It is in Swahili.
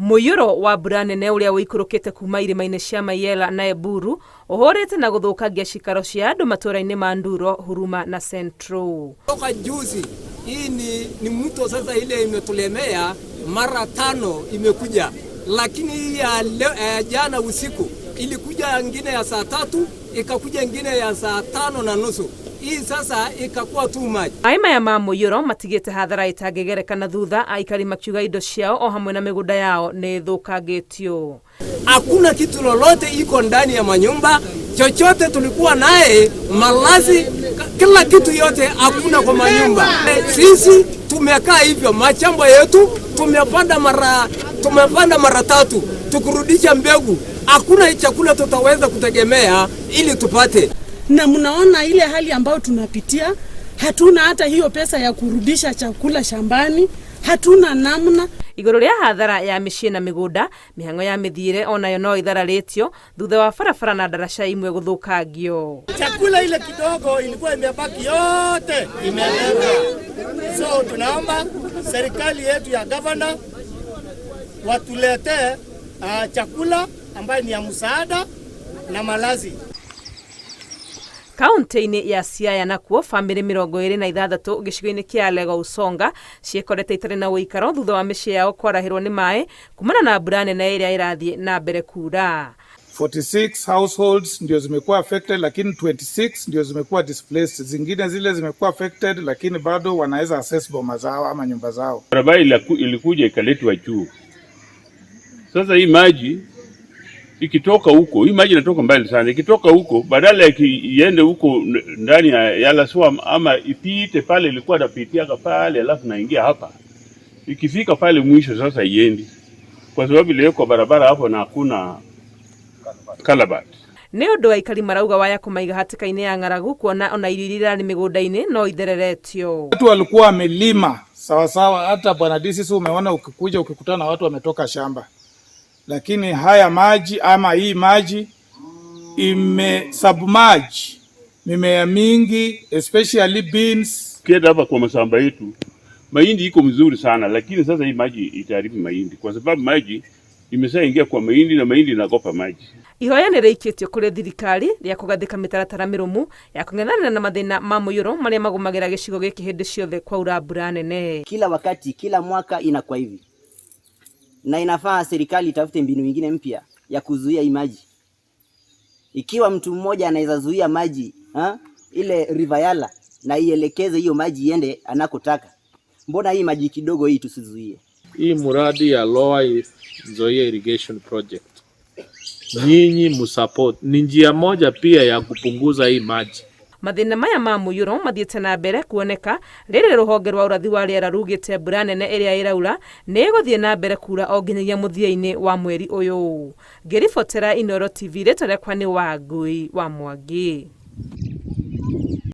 Muyuro wa mbura nene uria wikurukite kuma irima-ini cia Mayela na Eburu uhorete na guthukagia cikaro cia andu matura-ini ma Nduro, Huruma na Central. Toka juzi hii ni mto sasa, ile imetulemea mara 5 imekuja, lakini hii ya jana usiku ilikuja ngine ya saa 3 ikakuja ngine ya saa 5:30. Hii sasa ikakuwa too much. Aima ya Muyuro matigite hathara itangigerekana thutha, aikari makiuga indo ciao o hamwe na migunda yao ni thukagitio. Hakuna kitu lolote iko ndani ya manyumba, chochote tulikuwa naye, malazi, kila kitu yote hakuna kwa manyumba. Sisi tumekaa hivyo, machamba yetu tumepanda mara 3 tukurudisha mbegu. Hakuna chakula tutaweza kutegemea ili tupate. Na mnaona ile hali ambayo tunapitia, hatuna hata hiyo pesa ya kurudisha chakula shambani, hatuna namna. Iguru ria hathara ya micii na migunda, mihango ya mithire onayo no ithararitio thutha wa barabara na daraca imwe guthukangio. Chakula ile kidogo ilikuwa imebaki yote imelewa. So tunaomba serikali yetu ya governor watulete chakula ambayo ni ya msaada na malazi. Kaunti-ini ya Siaya nakuo family 26 gicigo-ini kia Lego Usonga ciekorete itari na uikaro thutha wa micii yao kwarahirwo ni mai kumana na mbura nene iria irathie na mbere kura. 46 households ndio zimekuwa affected, lakini 26 ndio zimekuwa displaced. Zingine zile zimekuwa affected, lakini bado wanaweza access boma zao ama nyumba zao. Barabara ilikuja ikaletwa juu. Sasa hii maji ikitoka huko, hii maji inatoka mbali sana. Ikitoka huko badala ya iende huko ndani ya Laswa ama ipite pale ilikuwa inapitia pale alafu naingia hapa. Ikifika pale mwisho sasa iendi. Kwa sababu ile kwa barabara hapo na hakuna kalabat. Ni undu wa aikari marauga waya kumaiga hatika-ini ya ng'aragu kuona ona iririra ni migunda-ini no ithereretio. Watu walikuwa wamelima sawa sawa, hata bwana DC umeona ukikuja ukikutana na watu wametoka shamba. Lakini haya maji ama hii maji imesubmerge mimea mingi, especially beans. Kienda hapa kwa mashamba yetu, mahindi iko mzuri sana, lakini sasa hii maji itaharibu mahindi kwa sababu maji imeshaingia kwa mahindi na mahindi inakopa maji. Ihoya ni reikitio kuri thirikari ya kugathika mitaratara mirumu ya kung'ethanira na mathina ma Muyuro maria magumagira gicigo giki hindi ciothe kwaura mbura nene. Kila wakati, kila mwaka inakuwa hivi. Na inafaa serikali itafute mbinu nyingine mpya ya kuzuia hii maji. Ikiwa mtu mmoja anaweza zuia maji, ile River Yala, na ielekeze hiyo maji iende anakotaka, mbona hii maji kidogo hii tusizuie? Hii muradi ya Lower Nzoia Irrigation Project, nyinyi msupport, ni njia moja pia ya kupunguza hii maji. Mathina maya ma Muyuro mathiete na mbere kuoneka riri ruhonge rwa urathi wa riera rugite mbura nene iria iraura ni iguthie na mbere kura o nginyagia muthia-ini wa mweri uyu. Ngiribotera Inooro TV, ritwa riakwa ni Wangui wa Mwangi.